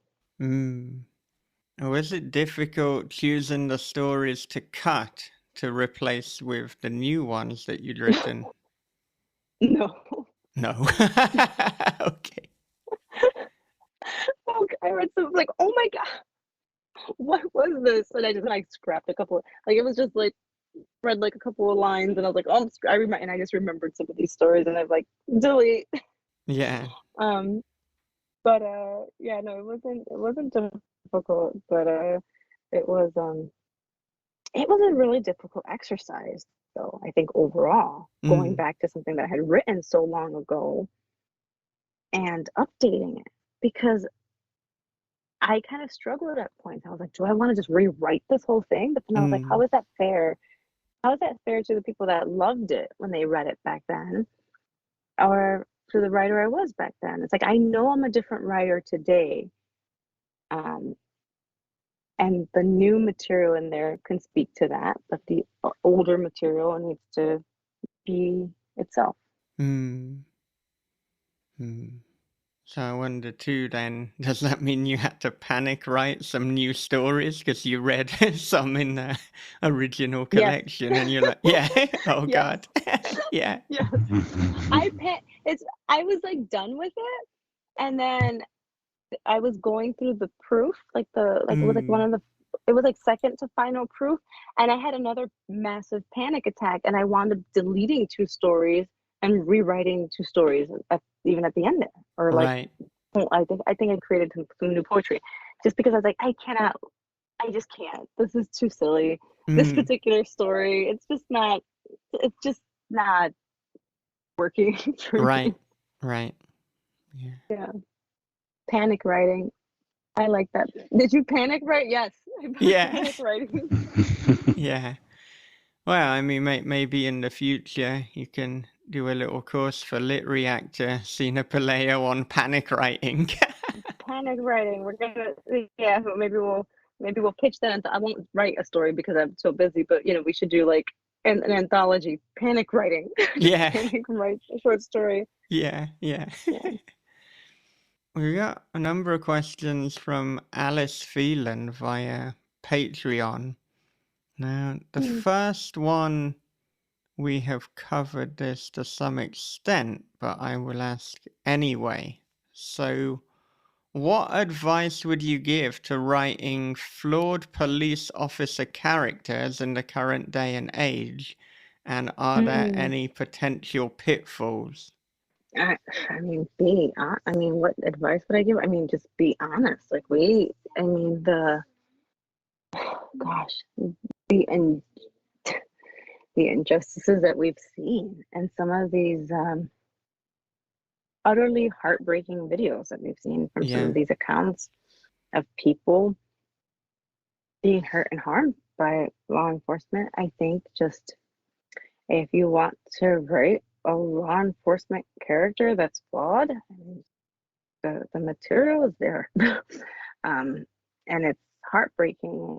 Was it difficult choosing the stories to cut to replace with the new ones that you'd written? No. No. Okay. book. I read some like, oh my god, what was this? And I just like scrapped a couple. Like it was just like read like a couple of lines, and I was like, oh, I remember, and I just remembered some of these stories, and I'm like, delete. Yeah. Um, but yeah, no, it wasn't difficult, but it was a really difficult exercise, though. I think overall, going Mm. back to something that I had written so long ago and updating it because I kind of struggled at points. I was like, do I want to just rewrite this whole thing? But then I was like, how Mm. is that fair? How is that fair to the people that loved it when they read it back then, or to the writer I was back then? It's like I know I'm a different writer today, um, and the new material in there can speak to that, but the older material needs to be itself. Mm. Mm. So I wonder too then, does that mean you had to panic write some new stories because you read some in the original Yes. collection and you're like, yeah, oh Yes. God, yeah. Yes. I was like done with it, and then I was going through the proof, it was like one Mm. of the it was like second to final proof, and I had another massive panic attack, and I wound up deleting two stories and rewriting two stories even at the end there, or like Right. I think I created some new poetry, just because I was like I just can't. This is too silly. This Mm. particular story, it's just not working for Right. me. Right. Yeah. Yeah, panic writing. I like that. Did you panic write? Yes, Yeah. panic writing. Yeah. Well, I mean, maybe in the future you can do a little course for lit reactor Cina Pelayo on panic writing. Panic writing. We're gonna, yeah. Maybe we'll pitch that. I won't write a story because I'm so busy. But we should do like an anthology. Panic writing. Just Yeah. panic write a short story. Yeah. Yeah. Yeah. We got a number of questions from Alice Phelan via Patreon. Now, the Mm. first one we have covered this to some extent, but I will ask anyway. So, what advice would you give to writing flawed police officer characters in the current day and age? And are there Mm. any potential pitfalls? I, I mean, what advice would I give? I mean, just be honest. I mean, gosh, the and the injustices that we've seen, and some of these utterly heartbreaking videos that we've seen from some Yeah. of these accounts of people being hurt and harmed by law enforcement. I think just if you want to write a law enforcement character that's flawed, I mean, the material is there. um, and it's heartbreaking.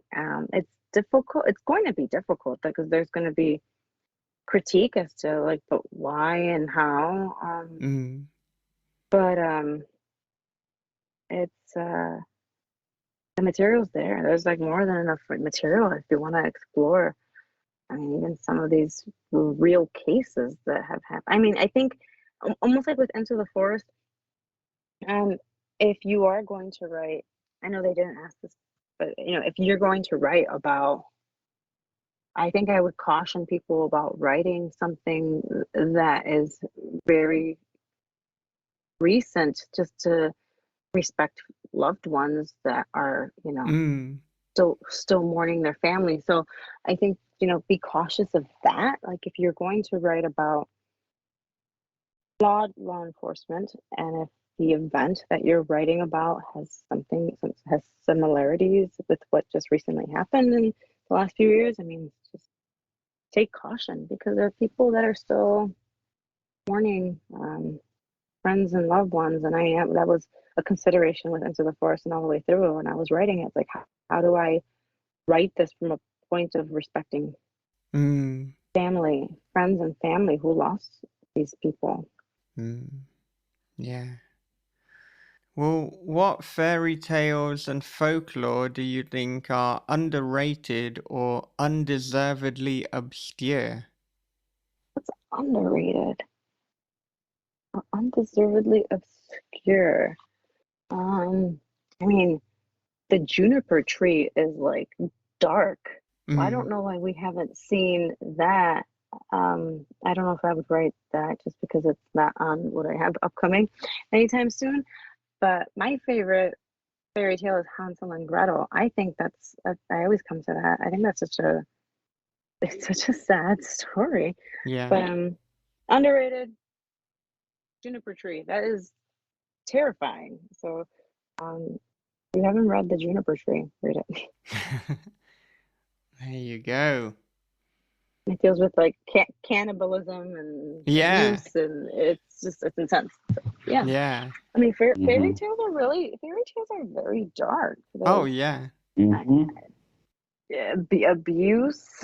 It's difficult. It's going to be difficult because there's going to be critique as to like, but why and how. Mm. But it's the material's there. There's like more than enough material if you want to explore. I mean, even some of these real cases that have happened. I mean, I think almost like with Into the Forest, um, if you are going to write, I know they didn't ask this, but if you're going to write about, I think I would caution people about writing something that is very recent, just to respect loved ones that are, Mm. still mourning their family. So I think, be cautious of that. Like if you're going to write about flawed law enforcement, and if the event that you're writing about has similarities with what just recently happened in the last few years, I mean, just take caution, because there are people that are still mourning friends and loved ones. And that was a consideration with Into the Forest and all the way through when I was writing it. It's like, how do I write this from a point of respecting Mm. friends and family who lost these people? Mm. Yeah. Well, what fairy tales and folklore do you think are underrated or undeservedly obscure? What's underrated or undeservedly obscure? Um, I mean, the juniper tree is like dark. Well, I don't Mm. know why we haven't seen that. I don't know if I would write that just because it's not on what I have upcoming anytime soon. But my favorite fairy tale is Hansel and Gretel. I think I always come to that. I think that's it's such a sad story. Yeah. But underrated juniper tree. That is terrifying. So if you haven't read the juniper tree, read it. There you go. It deals with like cannibalism and Yeah. abuse, and it's intense. So, yeah, Yeah. I mean, fairy Mhm. tales are very dark. Oh, yeah. Mhm. The abuse,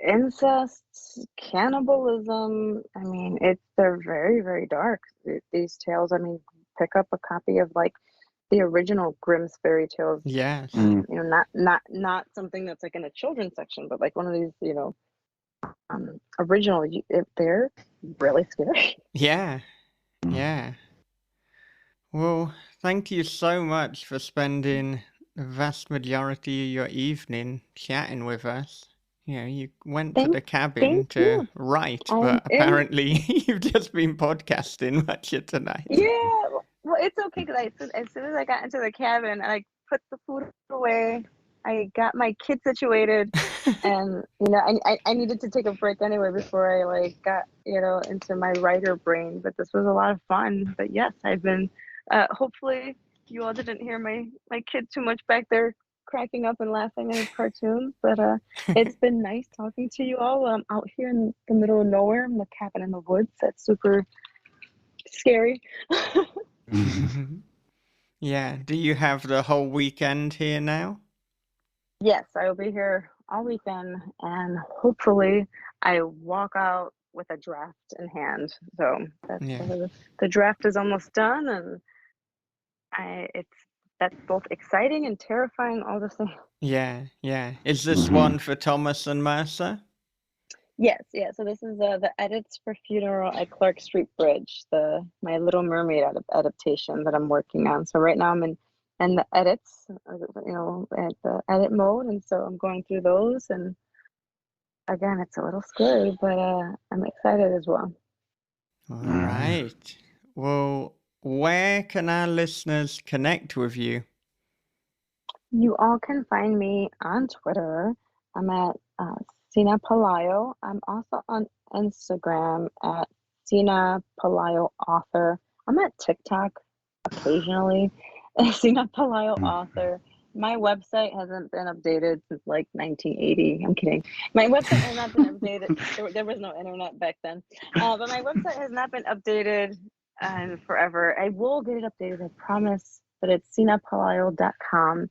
incest, cannibalism. I mean, they're very dark. These tales. I mean, pick up a copy of like the original Grimm's fairy tales. Yes. Mm. You know, not something that's like in a children's section, but like one of these, original. They're really scary. Yeah. Yeah. Well, thank you so much for spending the vast majority of your evening chatting with us. You know, you went to Thank, the cabin thank to you. write, I'm but in. apparently you've just been podcasting much of tonight. Yeah, well, it's okay because as soon as I got into the cabin, I put the food away. I got my kid situated, and I needed to take a break anyway before I like got into my writer brain. But this was a lot of fun. But yes, I've been. Hopefully, you all didn't hear my kid too much back there cracking up and laughing at his cartoons. But it's been nice talking to you all. Out here in the middle of nowhere, in the cabin in the woods. That's super scary. Yeah. Do you have the whole weekend here now? Yes, I will be here all weekend, and hopefully, I walk out with a draft in hand. So Yeah. the draft is almost done, and that's both exciting and terrifying all the same. Yeah. Yeah. Is this Mhm. one for Thomas and Mercer? Yes, yeah. So this is the edits for Funeral at Clark Street Bridge, my Little Mermaid adaptation that I'm working on. So right now I'm in the edits, at the edit mode, and so I'm going through those. And again, it's a little scary, but I'm excited as well. All right. Well, where can our listeners connect with you? You all can find me on Twitter. I'm at Cina Pelayo. I'm also on Instagram at Cina Pelayo Author. I'm at TikTok occasionally. Cina Pelayo Author. My website hasn't been updated since like 1980. I'm kidding. My website has not been updated. There was no internet back then. But my website has not been updated in forever. I will get it updated, I promise. But it's cinapelayo.com.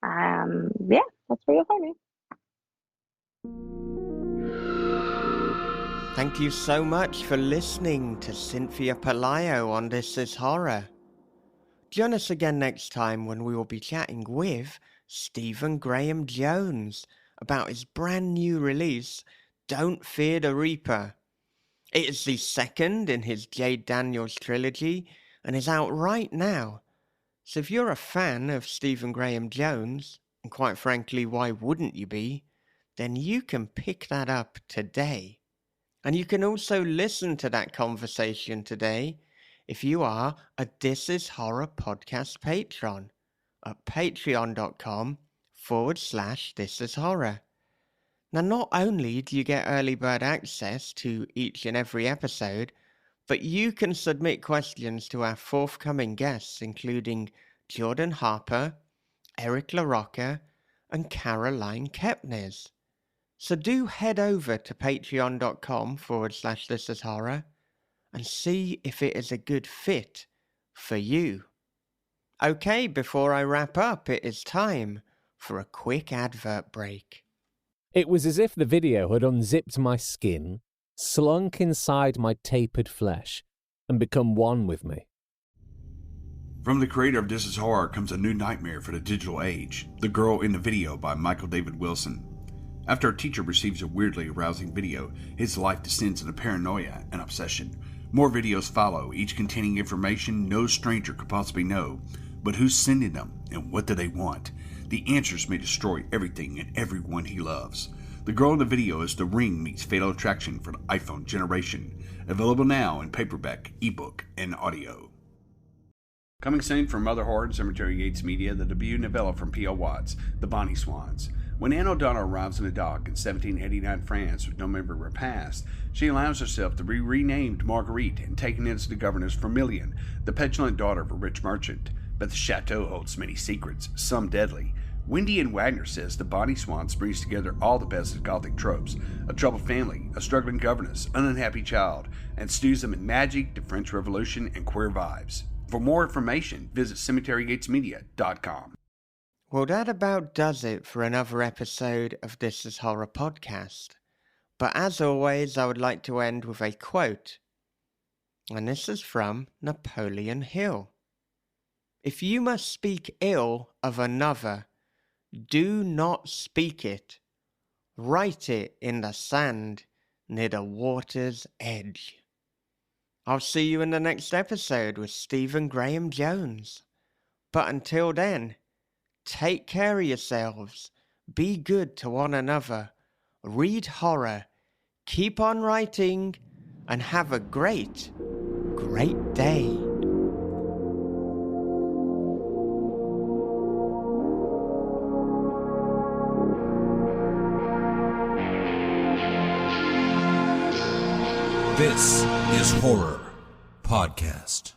Yeah, that's where you'll find me. Thank you so much for listening to Cynthia Pelayo on This Is Horror. Join us again next time when we will be chatting with Stephen Graham Jones about his brand new release, Don't Fear the Reaper. It is the second in his Jade Daniels trilogy and is out right now. So if you're a fan of Stephen Graham Jones, and quite frankly, why wouldn't you be, then you can pick that up today. And you can also listen to that conversation today if you are a This Is Horror podcast patron at patreon.com/This Is Horror. Now, not only do you get early bird access to each and every episode, but you can submit questions to our forthcoming guests, including Jordan Harper, Eric LaRocca, and Caroline Kepnes. So do head over to patreon.com/This Is Horror and see if it is a good fit for you. Okay, before I wrap up, it is time for a quick advert break. It was as if the video had unzipped my skin, slunk inside my tapered flesh, and become one with me. From the creator of This Is Horror comes a new nightmare for the digital age, The Girl in the Video by Michael David Wilson. After a teacher receives a weirdly arousing video, his life descends into paranoia and obsession. More videos follow, each containing information no stranger could possibly know. But who's sending them, and what do they want? The answers may destroy everything and everyone he loves. The girl in the video is The Ring meets Fatal Attraction for the iPhone generation. Available now in paperback, ebook, and audio. Coming soon from Mother Horror and Cemetery Gates Media, the debut novella from P.L. Watts, The Bonnie Swans. When Anne O'Donnell arrives in a dock in 1789 France with no member of her past, she allows herself to be renamed Marguerite and taken into the governess Vermilion, the petulant daughter of a rich merchant. But the chateau holds many secrets, some deadly. Wendy and Wagner says the Bonnie Swans brings together all the best of Gothic tropes: a troubled family, a struggling governess, an unhappy child, and stews them in magic, the French Revolution, and queer vibes. For more information, visit cemeterygatesmedia.com. Well, that about does it for another episode of This Is Horror Podcast. But as always, I would like to end with a quote. And this is from Napoleon Hill. If you must speak ill of another, do not speak it. Write it in the sand near the water's edge. I'll see you in the next episode with Stephen Graham Jones. But until then, take care of yourselves, be good to one another, read horror, keep on writing, and have a great, great day. This is Horror Podcast.